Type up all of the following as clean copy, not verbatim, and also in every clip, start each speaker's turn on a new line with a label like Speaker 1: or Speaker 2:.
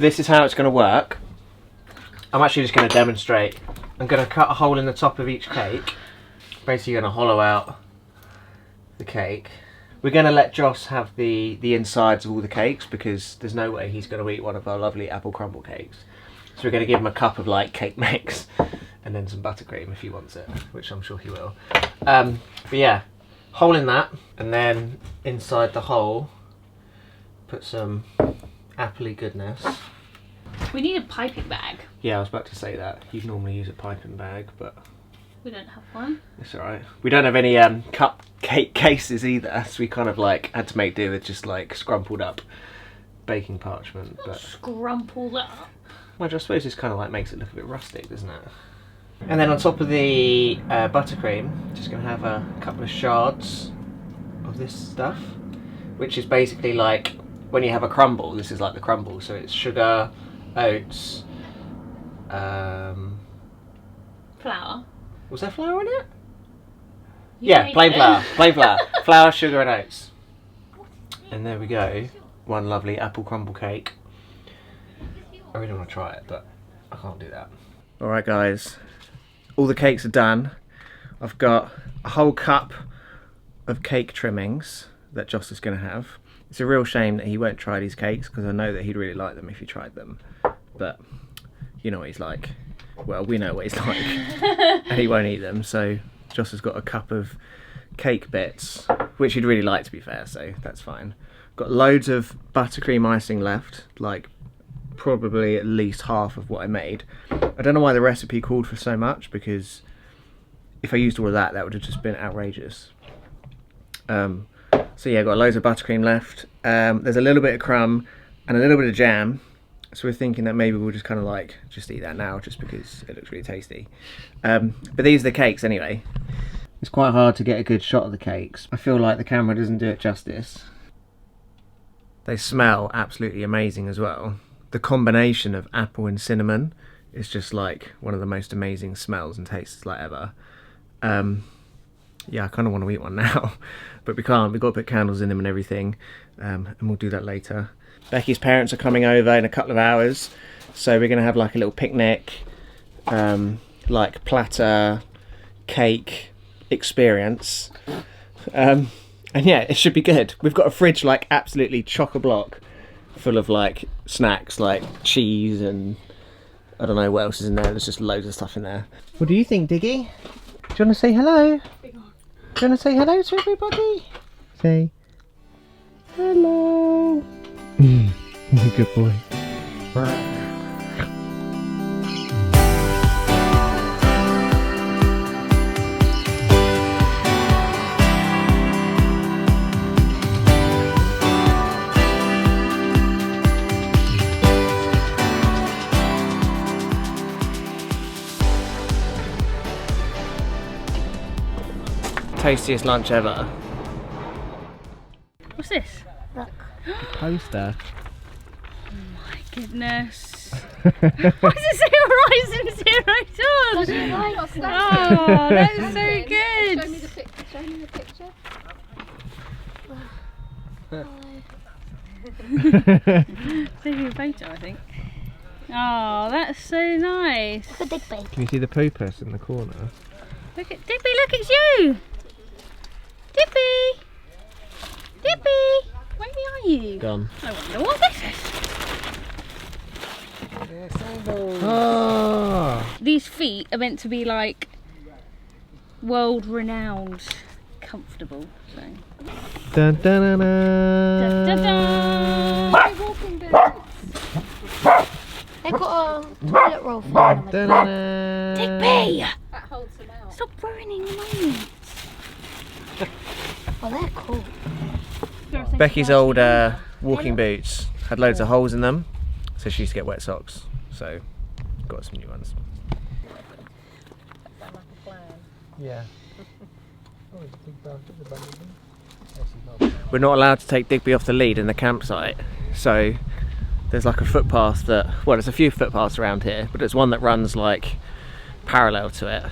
Speaker 1: this is how it's going to work. I'm actually just going to demonstrate. I'm going to cut a hole in the top of each cake. Basically going to hollow out the cake. We're going to let Joss have the insides of all the cakes because there's no way he's going to eat one of our lovely apple crumble cakes. So we're going to give him a cup of like cake mix and then some buttercream if he wants it, which I'm sure he will. But yeah, hole in that, and then inside the hole put some appley goodness.
Speaker 2: We need a piping bag.
Speaker 1: Yeah, I was about to say that. You'd normally use a piping bag, but
Speaker 2: we don't have one.
Speaker 1: It's alright. We don't have any cupcake cases either, so we kind of like had to make do with just like scrumpled up baking parchment. But
Speaker 2: scrumpled up.
Speaker 1: Well, I suppose this kind of like makes it look a bit rustic, doesn't it? And then on top of the buttercream, just going to have a couple of shards of this stuff, which is basically like when you have a crumble. This is like the crumble, so it's sugar, oats,
Speaker 2: flour.
Speaker 1: Was there flour in it? Yeah, plain flour. Plain flour. Flour, sugar and oats. And there we go. One lovely apple crumble cake. I really want to try it, but I can't do that. Alright guys, all the cakes are done. I've got a whole cup of cake trimmings that Joss is going to have. It's a real shame that he won't try these cakes because I know that he'd really like them if he tried them. But you know what he's like. Well, we know what he's like. And he won't eat them, so Joss has got a cup of cake bits, which he'd really like to be fair, so that's fine. Got loads of buttercream icing left, like probably at least half of what I made. I don't know why the recipe called for so much, because if I used all of that, that would have just been outrageous. So yeah, got loads of buttercream left. There's a little bit of crumb and a little bit of jam. So we're thinking that maybe we'll just kind of like just eat that now, just because it looks really tasty. But these are the cakes anyway. It's quite hard to get a good shot of the cakes. I feel like the camera doesn't do it justice. They smell absolutely amazing as well. The combination of apple and cinnamon is just like one of the most amazing smells and tastes like ever. Yeah, I kind of want to eat one now, but we can't. We've got to put candles in them and everything, and we'll do that later. Becky's parents are coming over in a couple of hours, so we're going to have like a little picnic, like platter, cake experience. And yeah, it should be good. We've got a fridge like absolutely chock-a-block full of like snacks like cheese and I don't know what else is in there. There's just loads of stuff in there. What do you think, Diggy? Do you want to say hello? Do you want to say hello to everybody? Say hello. Good boy. Tastiest lunch ever.
Speaker 2: What's this?
Speaker 3: Look.
Speaker 1: Poster.
Speaker 2: Oh my goodness. Why does it say Horizon Zero Dawn? Oh, that's so good.
Speaker 3: Show me the picture. Show me the picture.
Speaker 2: Take a photo, I think. Oh, that's so nice.
Speaker 3: Look at Digby.
Speaker 1: Can you see the poopus in the corner?
Speaker 2: Look at Dippy, look, it's you! Dippy! Dippy! Where are you?
Speaker 1: Gone.
Speaker 2: I wonder what this is.
Speaker 1: Oh.
Speaker 2: These feet are meant to be like world renowned comfortable. So.
Speaker 1: Dun, dun, dun,
Speaker 2: Dun, dun,
Speaker 1: dun.
Speaker 2: dun.
Speaker 3: Walking boots. They've got a toilet roll for them.
Speaker 1: Dun, dun, dun.
Speaker 2: Digby!
Speaker 3: That holds them out.
Speaker 2: Stop ruining the moment.
Speaker 3: Oh, they're cool.
Speaker 1: Becky's old walking boots had loads of holes in them, so she used to get wet socks. So, got some new ones. Yeah. We're not allowed to take Digby off the lead in the campsite, so there's like a footpath that, well, there's a few footpaths around here, but there's one that runs like parallel to it.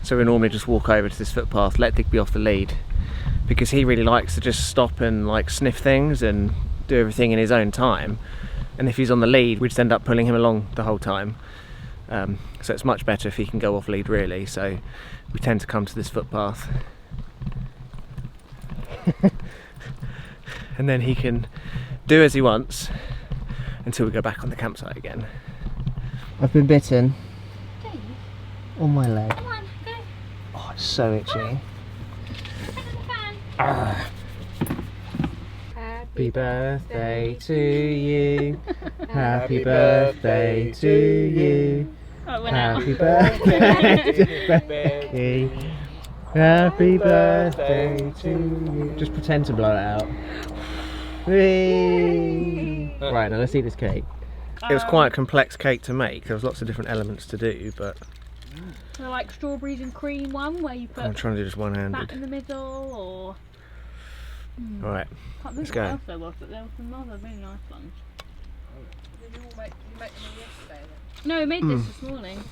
Speaker 1: So we normally just walk over to this footpath, let Digby off the lead, because he really likes to just stop and like sniff things and do everything in his own time. and if he's on the lead, we'd just end up pulling him along the whole time. So it's much better if he can go off lead, really. So we tend to come to this footpath. And then he can do as he wants until we go back on the campsite again. I've been bitten.
Speaker 3: Dave.
Speaker 1: On my leg.
Speaker 3: Come on, go.
Speaker 1: Oh, it's so itchy. Happy birthday to you. Happy birthday to you.
Speaker 2: Oh, it went out.
Speaker 1: Happy birthday to Becky. Happy birthday to you. Just pretend to blow it out. Whee! Right, now let's eat this cake. It was quite a complex cake to make. There was lots of different elements to do, but
Speaker 2: So like strawberries and cream one where you put
Speaker 1: I'm trying to do just
Speaker 2: that
Speaker 1: one-handed.
Speaker 2: in the middle, or
Speaker 1: Right,
Speaker 2: can't
Speaker 1: let's
Speaker 2: think
Speaker 1: go.
Speaker 2: what else there was, but there was some other really nice ones.
Speaker 4: Did you make them yesterday then?
Speaker 2: No, we made this morning.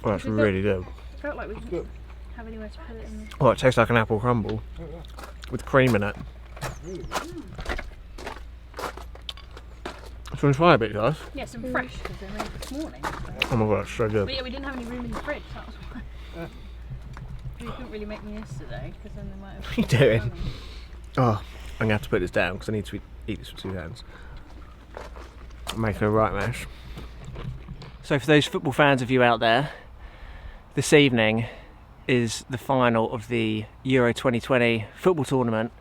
Speaker 1: well, that's
Speaker 2: We've got-
Speaker 1: really good.
Speaker 2: Felt like we didn't have anywhere to put it in.
Speaker 1: Oh, it tastes like an apple crumble with cream in it. Do you want to try a bit, guys?
Speaker 2: Yeah, some fresh because they made this morning.
Speaker 1: Oh my god, it's so good.
Speaker 2: But yeah, we didn't have any room in the fridge, that was why. We couldn't really make them yesterday because then they might have.
Speaker 1: What are you doing? Oh, I'm going to have to put this down because I need to eat this with 2 hands. I'm making a right mess. So for those football fans of you out there, this evening is the final of the Euro 2020 football tournament,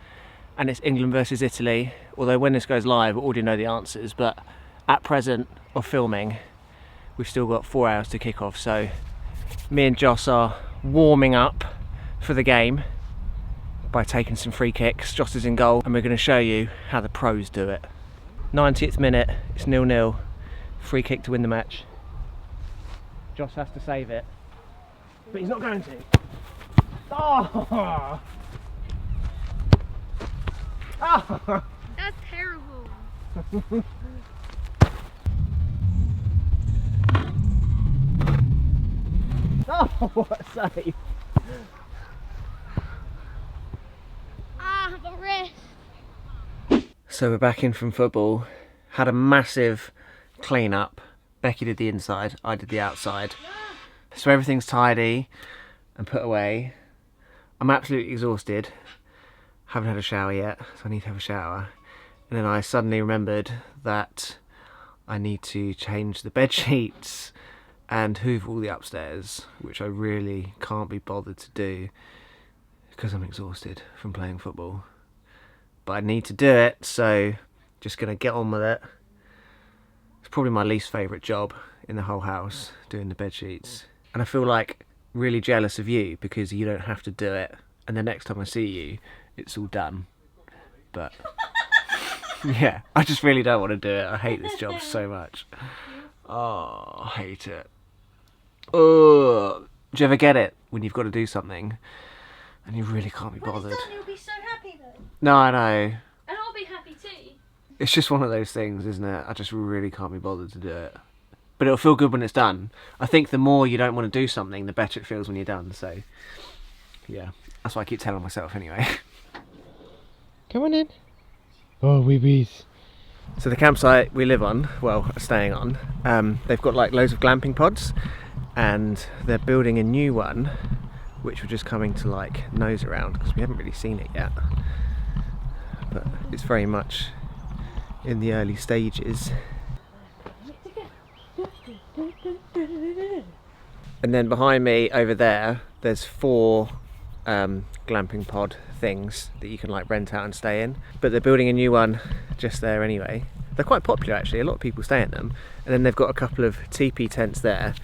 Speaker 1: and it's England versus Italy. Although when this goes live, we already know the answers, but at present of filming, we've still got 4 hours to kick off. So me and Joss are warming up for the game by taking some free kicks. Joss is in goal, and we're going to show you how the pros do it. 90th minute, it's 0-0. Free kick to win the match. Joss has to save it, but he's not going to. Oh! Oh!
Speaker 3: That's terrible.
Speaker 1: Oh, what a save!
Speaker 3: Ah, the wrist.
Speaker 1: So we're back in from football. Had a massive clean up. Becky did the inside, I did the outside. So everything's tidy and put away. I'm absolutely exhausted. Haven't had a shower yet, so I need to have a shower. And then I suddenly remembered that I need to change the bed sheets and hoover all the upstairs, which I really can't be bothered to do because I'm exhausted from playing football. But I need to do it, so just gonna get on with it. It's probably my least favourite job in the whole house, doing the bed sheets. And I feel like really jealous of you because you don't have to do it, and the next time I see you, it's all done. But yeah, I just really don't want to do it. I hate this job so much. Oh, I hate it. Oh, do you ever get it when you've got to do something and you really can't be bothered?
Speaker 3: You'll be so happy though.
Speaker 1: No, I know.
Speaker 2: And I'll be happy too.
Speaker 1: It's just one of those things, isn't it? I just really can't be bothered to do it. But it'll feel good when it's done. I think the more you don't want to do something, the better it feels when you're done. So, yeah, that's what I keep telling myself anyway. Come on in. Oh, wee wees. So the campsite we live on, well, staying on, they've got like loads of glamping pods, and they're building a new one, which we're just coming to like nose around because we haven't really seen it yet. But it's very much in the early stages. And then behind me over there, there's 4 glamping pod things that you can like rent out and stay in. But they're building a new one just there anyway. They're quite popular actually, a lot of people stay in them. And then they've got a couple of teepee tents there.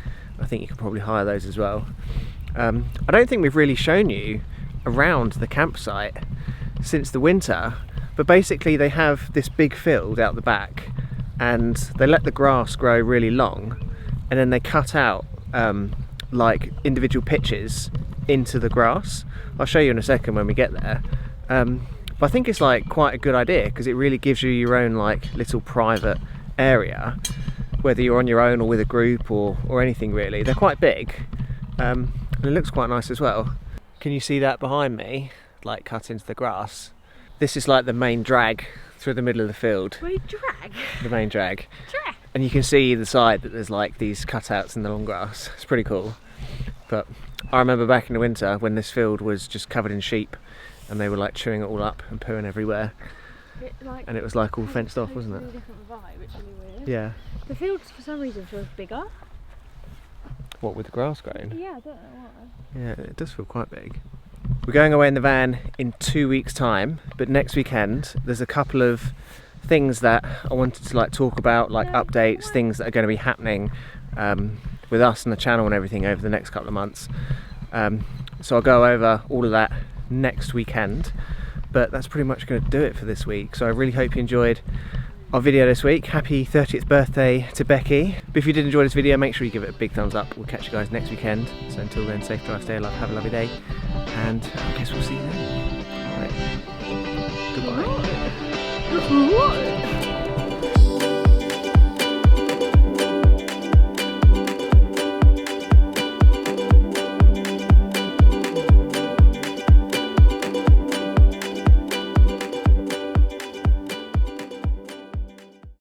Speaker 1: I think you can probably hire those as well. I don't think we've really shown you around the campsite since the winter, but basically they have this big field out the back and they let the grass grow really long, and then they cut out like individual pitches into the grass. I'll show you in a second when we get there. But I think it's like quite a good idea because it really gives you your own like little private area, whether you're on your own or with a group or anything really. They're quite big, and it looks quite nice as well. Can you see that behind me, like cut into the grass? This is like the main drag through the middle of the field.
Speaker 2: We drag.
Speaker 1: The main drag.
Speaker 2: Drag.
Speaker 1: And you can see the side that there's like these cutouts in the long grass. It's pretty cool. But I remember back in the winter when this field was just covered in sheep and they were like chewing it all up and pooing everywhere. And it was like all fenced off, wasn't it?
Speaker 2: Different vibe, which is really weird.
Speaker 1: Yeah.
Speaker 2: The fields for some reason feels bigger.
Speaker 1: What, with the grass growing?
Speaker 2: Yeah, I don't know why.
Speaker 1: Yeah, it does feel quite big. We're going away in the van in 2 weeks' time, but next weekend there's a couple of things that I wanted to like talk about, like updates, things that are going to be happening with us and the channel and everything over the next couple of months. So I'll go over all of that next weekend, but that's pretty much going to do it for this week. So I really hope you enjoyed our video this week. Happy 30th birthday to Becky. But if you did enjoy this video, make sure you give it a big thumbs up. We'll catch you guys next weekend. So until then, safe drive, stay alive, have a lovely day, and I guess we'll see you then. All right. Goodbye.